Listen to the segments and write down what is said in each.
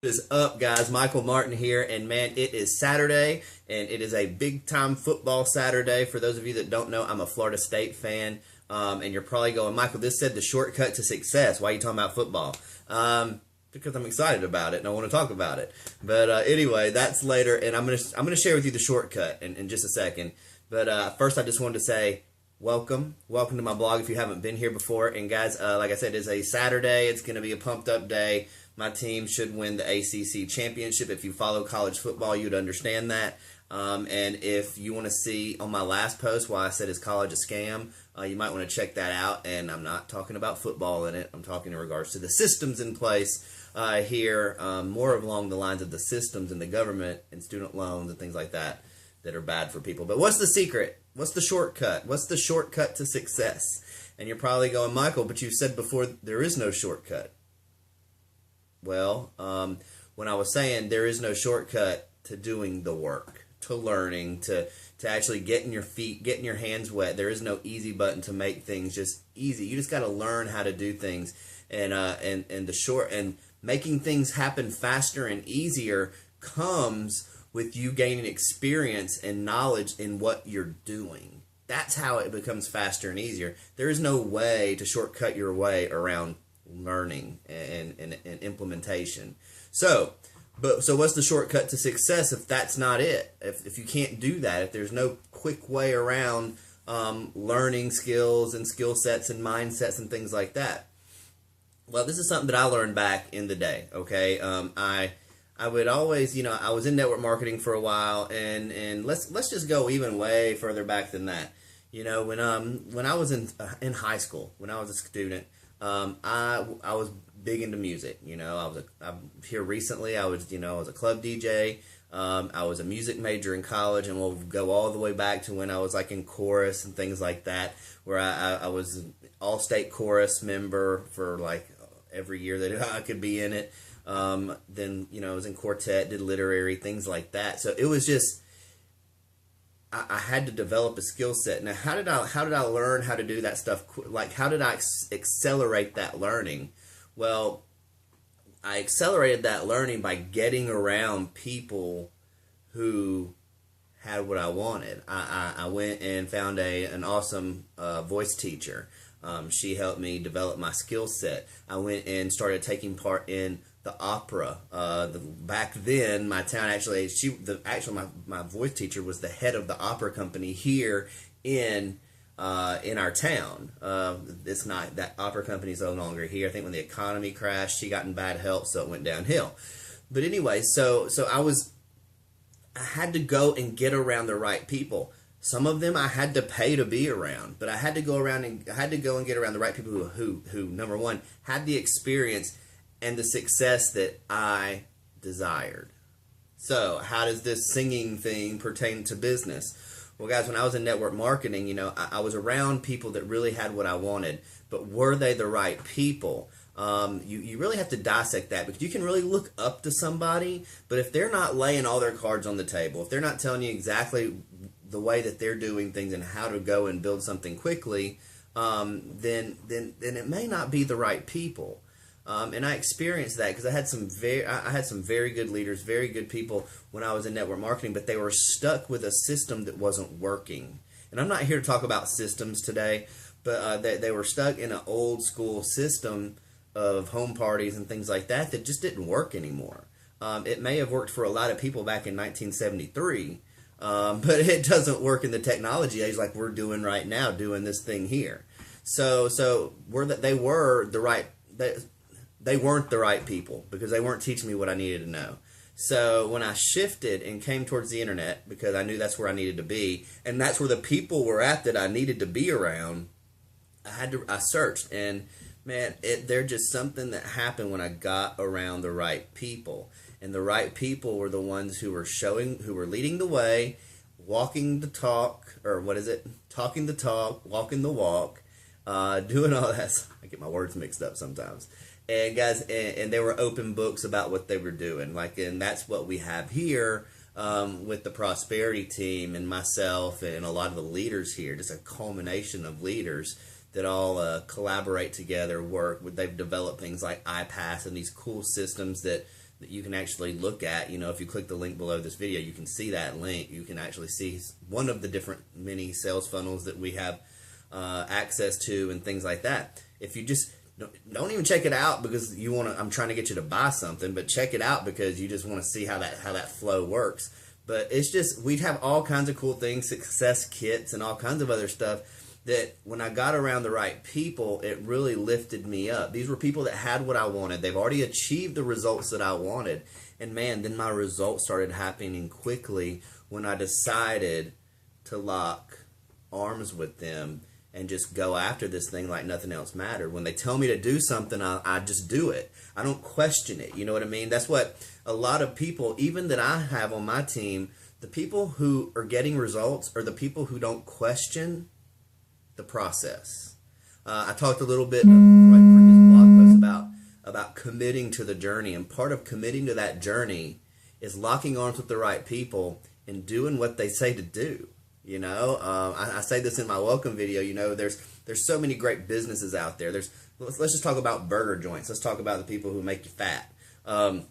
What is up, guys? Michael Martin here, and man, it is Saturday, and it is a big-time football Saturday. For those of you that don't know, I'm a Florida State fan, and you're probably going, Michael, this said the shortcut to success. Why are you talking about football? Because I'm excited about it, and I want to talk about it. But anyway, that's later, and I'm gonna share with you the shortcut in just a second. But first, I just wanted to say, welcome to my blog if you haven't been here before. And guys, like I said, it's a Saturday. It's going to be a pumped up day. My team should win the ACC championship. If you follow college football, you'd understand that. And if you want to see on my last post why I said is college a scam, you might want to check that out. And I'm not talking about football in it. I'm talking in regards to the systems in place here, more along the lines of the systems in the government and student loans and things like that that are bad for people. But what's the secret? What's the shortcut? What's the shortcut to success? And you're probably going, Michael, but you said before there is no shortcut. Well, when I was saying there is no shortcut to doing the work, to learning, to actually getting your feet, getting your hands wet, there is no easy button to make things just easy. You just got to learn how to do things, and making things happen faster and easier comes with you gaining experience and knowledge in what you're doing. That's how it becomes faster and easier. There is no way to shortcut your way around learning and implementation. So what's the shortcut to success if that's not it? If you can't do that, if there's no quick way around learning skills and skill sets and mindsets and things like that? Well, this is something that I learned back in the day, okay? I would always, I was in network marketing for a while, and let's just go even way further back than that. When I was in high school, when I was a student, I was big into music. I'm here recently. I was a club DJ. I was a music major in college, and we'll go all the way back to when I was like in chorus and things like that, where I was an all-state chorus member for like every year that I could be in it. Then I was in quartet, did literary, things like that. So it was just, I had to develop a skill set. Now, how did I learn how to do that stuff? Like, how did I accelerate that learning? Well, I accelerated that learning by getting around people who had what I wanted. I went and found an awesome voice teacher. She helped me develop my skill set. I went and started taking part in the opera. Back then, my town my voice teacher was the head of the opera company here in our town. It's not, that opera company is no longer here. I think when the economy crashed, she got in bad health, so it went downhill. But anyway, so I had to go and get around the right people. Some of them I had to pay to be around, but I had to go and get around the right people who number one had the experience and the success that I desired. So how does this singing thing pertain to business? Well, guys, when I was in network marketing, I was around people that really had what I wanted, but were they the right people? You really have to dissect that, because you can really look up to somebody, but if they're not laying all their cards on the table, if they're not telling you exactly the way that they're doing things and how to go and build something quickly, then it may not be the right people. And I experienced that because I had some very good leaders, very good people when I was in network marketing, but they were stuck with a system that wasn't working. And I'm not here to talk about systems today, but they were stuck in an old school system of home parties and things like that just didn't work anymore. It may have worked for a lot of people back in 1973, but it doesn't work in the technology age like we're doing right now, doing this thing here. So they weren't the right people because they weren't teaching me what I needed to know. So when I shifted and came towards the internet, because I knew that's where I needed to be, and that's where the people were at that I needed to be around, I searched, and man, there's just something that happened when I got around the right people. And the right people were the ones who were leading the way, walking the talk, or what is it? Talking the talk, walking the walk, doing all that. I get my words mixed up sometimes. And guys, and they were open books about what they were doing. And that's what we have here with the prosperity team and myself and a lot of the leaders here. Just a culmination of leaders that all collaborate together, work. They've developed things like iPass and these cool systems that that you can actually look at. You know, if you click the link below this video, you can see that link. You can actually see one of the different mini sales funnels that we have access to and things like that. If you just don't even check it out because you want to, I'm trying to get you to buy something, but check it out because you just want to see how that flow works. But it's just, we have all kinds of cool things, success kits and all kinds of other stuff that when I got around the right people, it really lifted me up. These were people that had what I wanted. They've already achieved the results that I wanted. And man, then my results started happening quickly when I decided to lock arms with them and just go after this thing like nothing else mattered. When they tell me to do something, I just do it. I don't question it. You know what I mean? That's what a lot of people, even that I have on my team, the people who are getting results are the people who don't question the process. I talked a little bit in my previous blog post about committing to the journey, and part of committing to that journey is locking arms with the right people and doing what they say to do. You know, I say this in my welcome video. You know, there's so many great businesses out there. Let's just talk about burger joints. Let's talk about the people who make you fat. You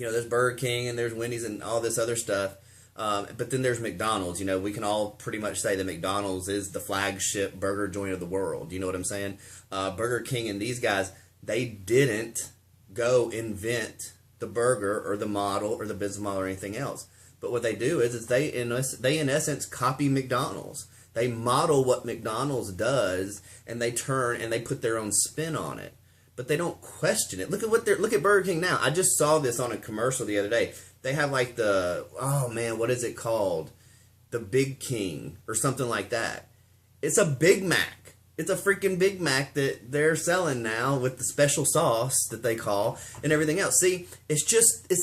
know, there's Burger King and there's Wendy's and all this other stuff. But then there's McDonald's. You know, we can all pretty much say that McDonald's is the flagship burger joint of the world. You know what I'm saying? Burger King and these guys, they didn't go invent the burger or the model or the business model or anything else. But what they do is they in essence copy McDonald's. They model what McDonald's does, and they turn and they put their own spin on it. But they don't question it. Look at Burger King now. I just saw this on a commercial the other day. They have like oh man, what is it called? The Big King or something like that. It's a Big Mac. It's a freaking Big Mac that they're selling now with the special sauce that they call and everything else. See, it's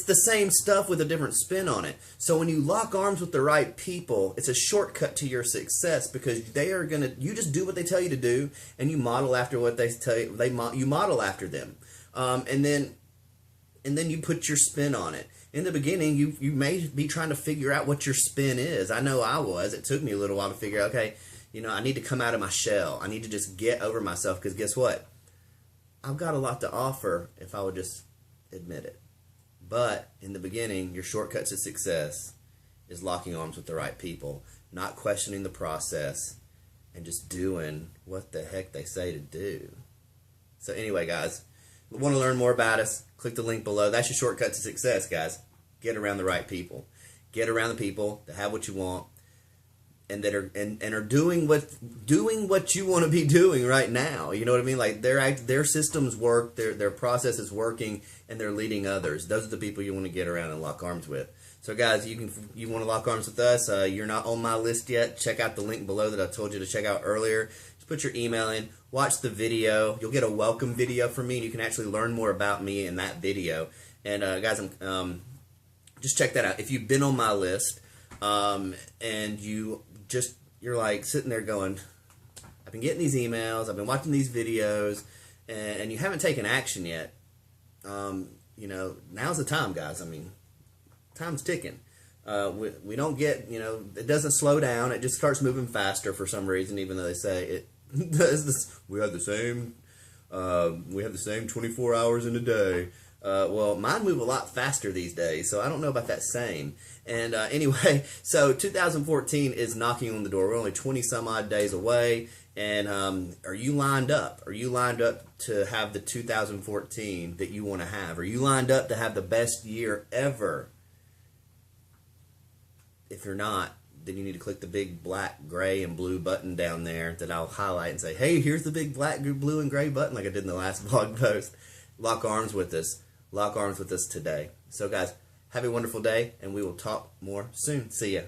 the same stuff with a different spin on it. So when you lock arms with the right people, it's a shortcut to your success because you just do what they tell you to do and you model after what they tell you. You model after them. And then you put your spin on it. In the beginning, you may be trying to figure out what your spin is. I know I was. It took me a little while to figure out, okay, you know, I need to come out of my shell. I need to just get over myself because guess what? I've got a lot to offer if I would just admit it. But in the beginning, your shortcut to success is locking arms with the right people, not questioning the process, and just doing what the heck they say to do. So anyway, guys, if you want to learn more about us, click the link below. That's your shortcut to success, guys. Get around the right people. Get around the people that have what you want and that are doing what you want to be doing right now. You know what I mean? Like their systems work, their process is working, and they're leading others. Those are the people you want to get around and lock arms with. So guys, you want to lock arms with us? You're not on my list yet. Check out the link below that I told you to check out earlier. Just put your email in, watch the video. You'll get a welcome video from me, and you can actually learn more about me in that video. And guys, just check that out. If you've been on my list and you're like sitting there going, I've been getting these emails, I've been watching these videos, and you haven't taken action yet, you know, now's the time, guys. I mean, time's ticking. We don't get, you know, it doesn't slow down. It just starts moving faster for some reason, even though they say it does this. We have the same 24 hours in a day. Well, mine move a lot faster these days, so I don't know about that same. And anyway, so 2014 is knocking on the door. We're only 20 some odd days away. And are you lined up? Are you lined up to have the 2014 that you want to have? Are you lined up to have the best year ever? If you're not, then you need to click the big black, gray, and blue button down there that I'll highlight and say, hey, here's the big black, blue, and gray button like I did in the last blog post. Lock arms with us. Lock arms with us today. So guys, have a wonderful day, and we will talk more soon. See ya.